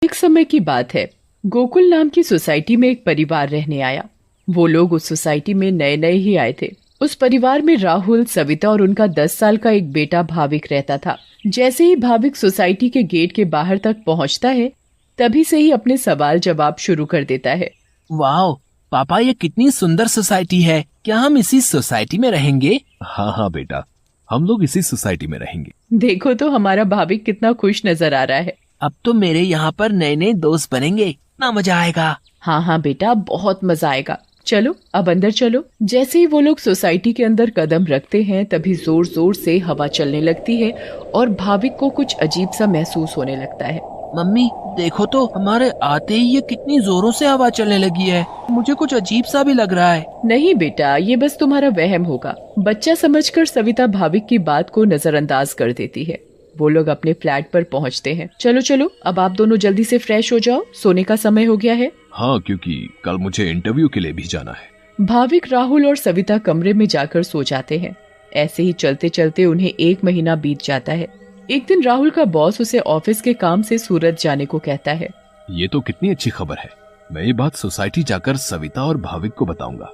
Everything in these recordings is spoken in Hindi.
एक समय की बात है। गोकुल नाम की सोसाइटी में एक परिवार रहने आया। वो लोग उस सोसाइटी में नए नए ही आए थे। उस परिवार में राहुल, सविता और उनका 10 साल का एक बेटा भाविक रहता था। जैसे ही भाविक सोसाइटी के गेट के बाहर तक पहुंचता है, तभी से ही अपने सवाल जवाब शुरू कर देता है। वाह पापा, ये कितनी सुंदर सोसाइटी है। क्या हम इसी सोसाइटी में रहेंगे? हाँ हाँ बेटा, हम लोग इसी सोसाइटी में रहेंगे। देखो तो हमारा भाविक कितना खुश नजर आ रहा है। अब तो मेरे यहाँ पर नए नए दोस्त बनेंगे, ना मजा आएगा। हाँ हाँ बेटा, बहुत मजा आएगा। चलो अब अंदर चलो। जैसे ही वो लोग सोसाइटी के अंदर कदम रखते हैं, तभी जोर जोर से हवा चलने लगती है और भाविक को कुछ अजीब सा महसूस होने लगता है। मम्मी देखो तो, हमारे आते ही ये कितनी जोरों से हवा चलने लगी है। मुझे कुछ अजीब सा भी लग रहा है। नहीं बेटा, ये बस तुम्हारा वहम होगा। बच्चा समझकर सविता भाविक की बात को नजरअंदाज कर देती है। वो लोग अपने फ्लैट पर पहुंचते हैं। चलो चलो, अब आप दोनों जल्दी से फ्रेश हो जाओ, सोने का समय हो गया है। हाँ, क्योंकि कल मुझे इंटरव्यू के लिए भी जाना है। भाविक, राहुल और सविता कमरे में जाकर सो जाते हैं। ऐसे ही चलते चलते उन्हें 1 महीना बीत जाता है। एक दिन राहुल का बॉस उसे ऑफिस के काम से सूरत जाने को कहता है। ये तो कितनी अच्छी खबर है। मैं ये बात सोसाइटी जाकर सविता और भाविक को बताऊंगा,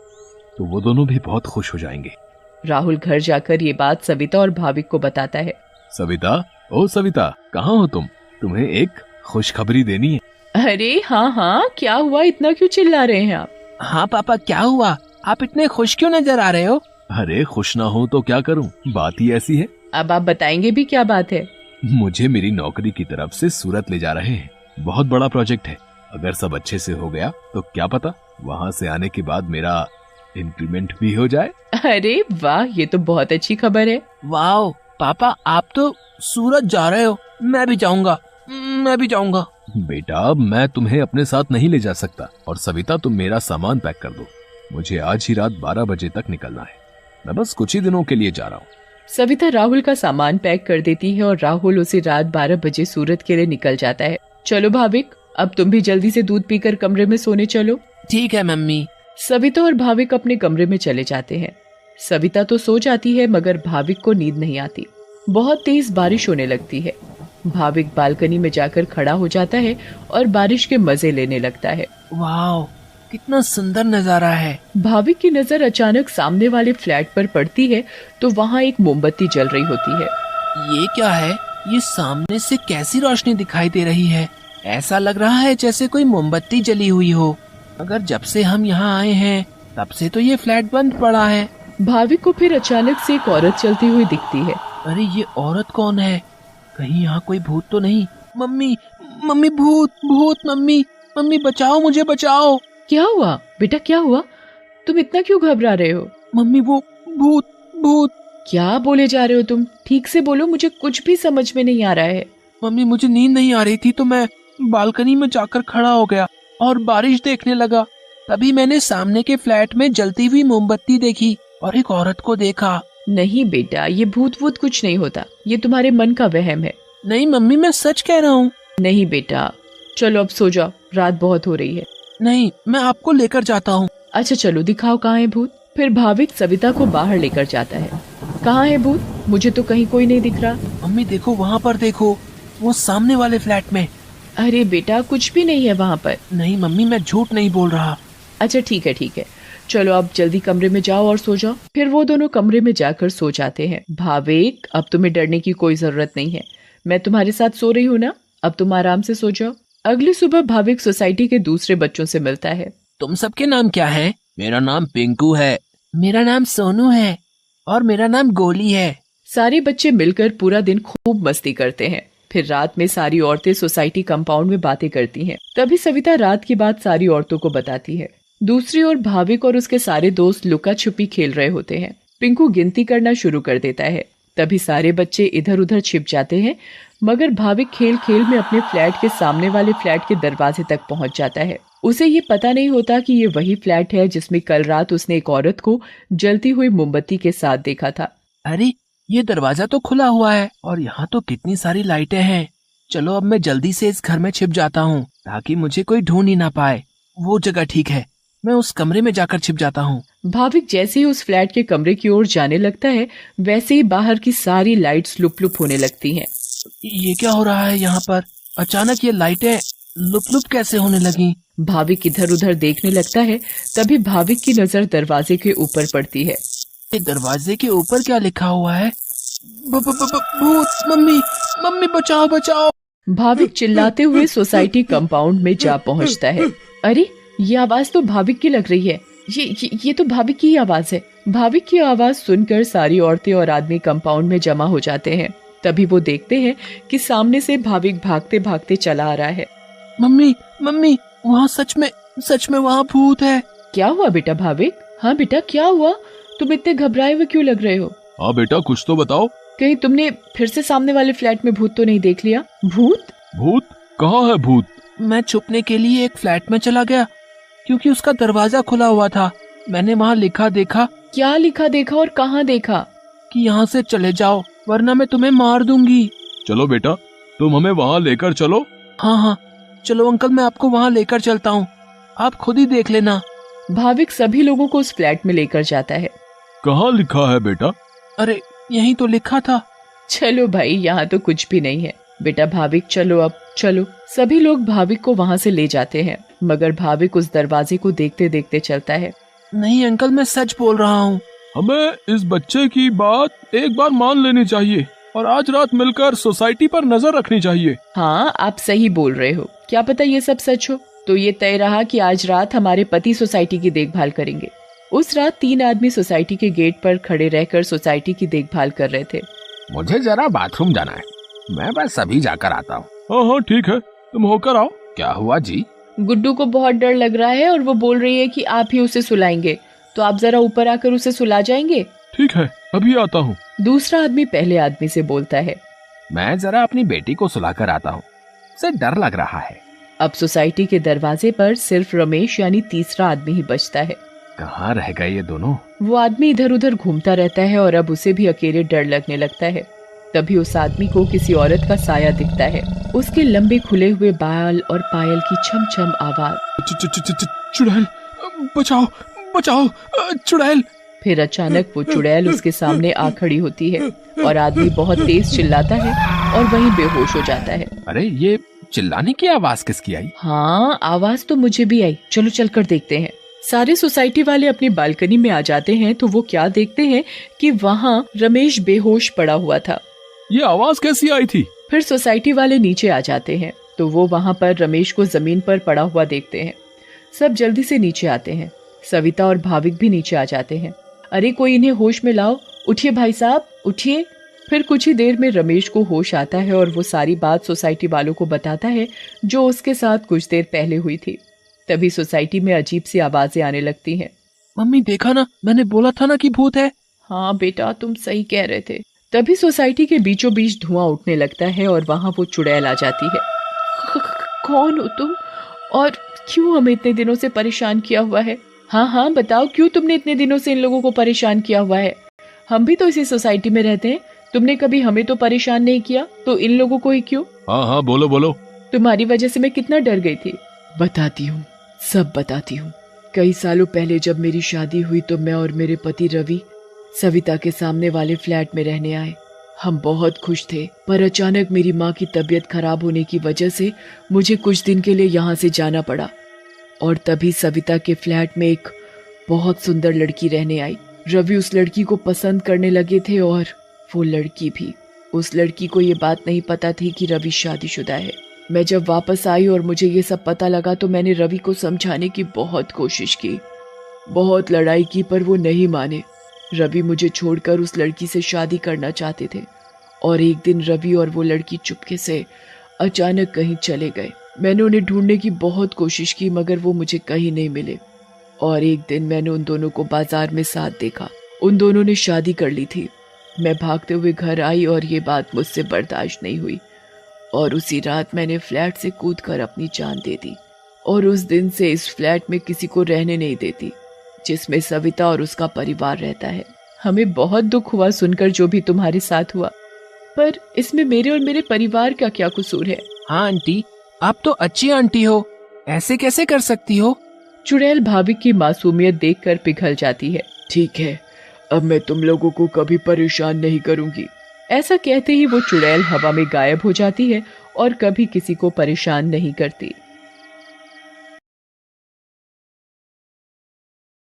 तो वो दोनों भी बहुत खुश हो जाएंगे। राहुल घर जाकर ये बात सविता और भाविक को बताता है। सविता, ओ सविता, कहाँ हो तुम? तुम्हें एक खुशखबरी देनी है। अरे हाँ हाँ, क्या हुआ? इतना क्यों चिल्ला रहे हैं आप? हाँ पापा, क्या हुआ? आप इतने खुश क्यों नजर आ रहे हो? अरे खुश ना हो तो क्या करूं, बात ही ऐसी है। अब आप बताएंगे भी, क्या बात है? मुझे मेरी नौकरी की तरफ से सूरत ले जा रहे हैं। बहुत बड़ा प्रोजेक्ट है। अगर सब अच्छे से हो गया तो क्या पता वहाँ से आने के बाद मेरा इंक्रीमेंट भी हो जाए। अरे वाह, ये तो बहुत अच्छी खबर है। वाह पापा, आप तो सूरत जा रहे हो। मैं भी जाऊंगा, मैं भी जाऊंगा। बेटा, मैं तुम्हें अपने साथ नहीं ले जा सकता। और सविता, तुम मेरा सामान पैक कर दो। मुझे आज ही रात 12 बजे तक निकलना है। मैं बस कुछ ही दिनों के लिए जा रहा हूँ। सविता राहुल का सामान पैक कर देती है और राहुल उसे रात 12 बजे सूरत के लिए निकल जाता है। चलो भाविक, अब तुम भी जल्दी से दूध पीकर कमरे में सोने चलो। ठीक है मम्मी। सविता और भाविक अपने कमरे में चले जाते हैं। सविता तो सो जाती है, मगर भाविक को नींद नहीं आती। बहुत तेज बारिश होने लगती है। भाविक बालकनी में जाकर खड़ा हो जाता है और बारिश के मजे लेने लगता है। वाह, कितना सुंदर नजारा है। भाविक की नजर अचानक सामने वाले फ्लैट पर पड़ती है, तो वहाँ एक मोमबत्ती जल रही होती है। ये क्या है? ये सामने से कैसी रोशनी दिखाई दे रही है? ऐसा लग रहा है जैसे कोई मोमबत्ती जली हुई हो। अगर जब से हम यहाँ आए हैं, तब से तो ये फ्लैट बंद पड़ा है। भाविक को फिर अचानक से एक औरत चलती हुई दिखती है। अरे ये औरत कौन है? कहीं यहाँ कोई भूत तो नहीं? मम्मी, मम्मी, भूत भूत, मम्मी, मम्मी बचाओ, मुझे बचाओ। क्या हुआ बेटा, क्या हुआ? तुम इतना क्यों घबरा रहे हो? मम्मी, वो भूत भूत। क्या बोले जा रहे हो तुम? ठीक से बोलो, मुझे कुछ भी समझ में नहीं आ रहा है। मम्मी, मुझे नींद नहीं आ रही थी तो मैं बालकनी में जाकर खड़ा हो गया और बारिश देखने लगा। तभी मैंने सामने के फ्लैट में जलती हुई मोमबत्ती देखी और एक औरत को देखा। नहीं बेटा, ये भूत वूत कुछ नहीं होता। ये तुम्हारे मन का वहम है। नहीं मम्मी, मैं सच कह रहा हूँ। नहीं बेटा, चलो अब सो जाओ, रात बहुत हो रही है। नहीं, मैं आपको लेकर जाता हूँ। अच्छा चलो, दिखाओ कहाँ है भूत। फिर भाविक सविता को बाहर लेकर जाता है। कहाँ है भूत? मुझे तो कहीं कोई नहीं दिख रहा। मम्मी देखो, वहाँ पर देखो, वो सामने वाले फ्लैट में। अरे बेटा, कुछ भी नहीं है वहाँ पर। नहीं मम्मी, मैं झूठ नहीं बोल रहा। अच्छा ठीक है ठीक है, चलो अब जल्दी कमरे में जाओ और सो जाओ। फिर वो दोनों कमरे में जाकर सो जाते हैं। भाविक, अब तुम्हें डरने की कोई जरूरत नहीं है। मैं तुम्हारे साथ सो रही हूँ ना, अब तुम आराम से सो जाओ। अगली सुबह भाविक सोसाइटी के दूसरे बच्चों से मिलता है। तुम सबके नाम क्या है? मेरा नाम पिंकू है। मेरा नाम सोनू है। और मेरा नाम गोली है। सारे बच्चे मिलकर पूरा दिन खूब मस्ती करते हैं। फिर रात में सारी औरतें सोसाइटी कंपाउंड में बातें करती हैं। तभी सविता रात की बात सारी औरतों को बताती है। दूसरी ओर भाविक और उसके सारे दोस्त लुका छुपी खेल रहे होते हैं। पिंकू गिनती करना शुरू कर देता है। तभी सारे बच्चे इधर उधर छिप जाते हैं, मगर भाविक खेल खेल में अपने फ्लैट के सामने वाले फ्लैट के दरवाजे तक पहुंच जाता है। उसे ये पता नहीं होता कि ये वही फ्लैट है जिसमें कल रात उसने एक औरत को जलती हुई मोमबत्ती के साथ देखा था। अरे ये दरवाजा तो खुला हुआ है और यहाँ तो कितनी सारी लाइटें हैं। चलो अब मैं जल्दी से इस घर में छिप जाता हूँ ताकि मुझे कोई ढूंढ ही ना पाए। वो जगह ठीक है, मैं उस कमरे में जाकर छिप जाता हूँ। भाविक जैसे ही उस फ्लैट के कमरे की ओर जाने लगता है, वैसे ही बाहर की सारी लाइट्स लुप लुप होने लगती हैं। ये क्या हो रहा है यहाँ पर? अचानक ये लाइटें लुप लुप कैसे होने लगी? भाविक इधर उधर देखने लगता है। तभी भाविक की नजर दरवाजे के ऊपर पड़ती है। ये दरवाजे के ऊपर क्या लिखा हुआ है? भूत! मम्मी, मम्मी बचाओ बचाओ! भाविक चिल्लाते हुए सोसाइटी कंपाउंड में जा पहुंचता है। अरे, ये आवाज तो भाविक की लग रही है। ये तो भाविक की ही आवाज है। भाविक की आवाज सुनकर सारी औरतें और आदमी कंपाउंड में जमा हो जाते हैं। तभी वो देखते हैं कि सामने से भाविक भागते भागते चला आ रहा है। मम्मी, मम्मी, वहाँ सच में वहाँ भूत है। क्या हुआ बेटा भाविक? हाँ बेटा, क्या हुआ? तुम इतने घबराए हुए क्यों लग रहे हो? हाँ बेटा, कुछ तो बताओ। कहीं तुमने फिर से सामने वाले फ्लैट में भूत तो नहीं देख लिया? भूत? भूत? कहाँ है भूत? मैं छुपने के लिए एक फ्लैट में चला गया क्योंकि उसका दरवाजा खुला हुआ था। मैंने वहाँ लिखा देखा। क्या लिखा देखा और कहाँ देखा? कि यहाँ से चले जाओ वरना मैं तुम्हें मार दूंगी। चलो बेटा, तुम हमें वहाँ लेकर चलो। हाँ हाँ, चलो अंकल, मैं आपको वहाँ लेकर चलता हूँ, आप खुद ही देख लेना। भाविक सभी लोगों को उस फ्लैट में लेकर जाता है। कहाँ लिखा है बेटा? अरे, यही तो लिखा था। चलो भाई, यहाँ तो कुछ भी नहीं है। बेटा भाविक, चलो अब चलो। सभी लोग भाविक को वहाँ से ले जाते हैं, मगर भाविक उस दरवाजे को देखते देखते चलता है। नहीं अंकल, मैं सच बोल रहा हूँ। हमें इस बच्चे की बात एक बार मान लेनी चाहिए और आज रात मिलकर सोसाइटी पर नजर रखनी चाहिए। हाँ, आप सही बोल रहे हो। क्या पता ये सब सच हो। तो ये तय रहा कि आज रात हमारे पति सोसाइटी की देखभाल करेंगे। उस रात 3 आदमी सोसाइटी के गेट पर खड़े रहकर सोसाइटी की देखभाल कर रहे थे। मुझे जरा बाथरूम जाना है, मैं बस अभी जाकर आता हूँ। हाँ हाँ ठीक है, तुम होकर आओ। क्या हुआ जी? गुड्डू को बहुत डर लग रहा है और वो बोल रही है कि आप ही उसे सुलाएंगे, तो आप जरा ऊपर आकर उसे सुला जाएंगे। ठीक है, अभी आता हूँ। दूसरा आदमी पहले आदमी से बोलता है। मैं जरा अपनी बेटी को सुलाकर आता हूँ, उसे डर लग रहा है। अब सोसाइटी के दरवाजे पर सिर्फ रमेश यानी तीसरा आदमी ही बचता है। कहाँ रह गए ये दोनों? वो आदमी इधर उधर घूमता रहता है और अब उसे भी अकेले डर लगने लगता है। तभी उस आदमी को किसी औरत का साया दिखता है। उसके लंबे खुले हुए बाल और पायल की छम छम आवाज। चुड़ैल, बचाओ बचाओ, चुड़ैल। फिर अचानक वो चुड़ैल उसके सामने आ खड़ी होती है और आदमी बहुत तेज चिल्लाता है और वहीं बेहोश हो जाता है। अरे, ये चिल्लाने की आवाज किसकी आई? हाँ, आवाज तो मुझे भी आई। चलो चलकर देखते हैं। सारे सोसाइटी वाले अपनी बालकनी में आ जाते हैं तो वो क्या देखते हैं कि वहाँ रमेश बेहोश पड़ा हुआ था। ये आवाज कैसी आई थी? फिर सोसाइटी वाले नीचे आ जाते हैं तो वो वहाँ पर रमेश को जमीन पर पड़ा हुआ देखते हैं। सब जल्दी से नीचे आते हैं। सविता और भाविक भी नीचे आ जाते हैं। अरे, कोई इन्हें होश में लाओ। उठिए भाई साहब, उठिए। फिर कुछ ही देर में रमेश को होश आता है और वो सारी बात सोसाइटी वालों को बताता है जो उसके साथ कुछ देर पहले हुई थी। तभी सोसाइटी में अजीब सी आवाजें आने लगती हैं। मम्मी, देखा ना, मैंने बोला था ना कि भूत है। हाँ बेटा, तुम सही कह रहे थे। तभी सोसाइटी के बीचों बीच धुआं उठने लगता है और वहाँ वो चुड़ैल आ जाती है। कौन हो तुम और क्यों हमें इतने दिनों से परेशान किया हुआ है? हाँ हाँ बताओ, क्यों तुमने इतने दिनों से इन लोगों को परेशान किया हुआ है? हम भी तो इसी सोसाइटी में रहते हैं। तुमने कभी हमें तो परेशान नहीं किया, तो इन लोगों को ही क्यों? हाँ हाँ, बोलो बोलो। तुम्हारी वजह से मैं कितना डर गई थी। बताती हूँ, सब बताती हूँ। कई सालों पहले जब मेरी शादी हुई तो मैं और मेरे पति रवि सविता के सामने वाले फ्लैट में रहने आए। हम बहुत खुश थे, पर अचानक मेरी माँ की तबीयत खराब होने की वजह से मुझे कुछ दिन के लिए यहाँ से जाना पड़ा। और तभी सविता के फ्लैट में एक बहुत सुंदर लड़की रहने आई। रवि उस लड़की को पसंद करने लगे थे और वो लड़की भी। उस लड़की को ये बात नहीं पता थी कि रवि शादीशुदा है। मैं जब वापस आई और मुझे ये सब पता लगा तो मैंने रवि को समझाने की बहुत कोशिश की, बहुत लड़ाई की, पर वो नहीं माने। रवि मुझे छोड़कर उस लड़की से शादी करना चाहते थे और एक दिन रवि और वो लड़की चुपके से अचानक कहीं चले गए। मैंने उन्हें ढूंढने की बहुत कोशिश की मगर वो मुझे कहीं नहीं मिले। और एक दिन मैंने उन दोनों को बाजार में साथ देखा। उन दोनों ने शादी कर ली थी। मैं भागते हुए घर आई और ये बात मुझसे बर्दाश्त नहीं हुई और उसी रात मैंने फ्लैट से कूदकर अपनी जान दे दी। और उस दिन से इस फ्लैट में किसी को रहने नहीं देती, जिसमें सविता और उसका परिवार रहता है। हमें बहुत दुख हुआ सुनकर जो भी तुम्हारे साथ हुआ, पर इसमें मेरे और मेरे परिवार का क्या कसूर है? हाँ आंटी, आप तो अच्छी आंटी हो, ऐसे कैसे कर सकती हो? चुड़ैल भाभी की मासूमियत देखकर पिघल जाती है। ठीक है, अब मैं तुम लोगों को कभी परेशान नहीं करूंगी। ऐसा कहते ही वो चुड़ैल हवा में गायब हो जाती है और कभी किसी को परेशान नहीं करती।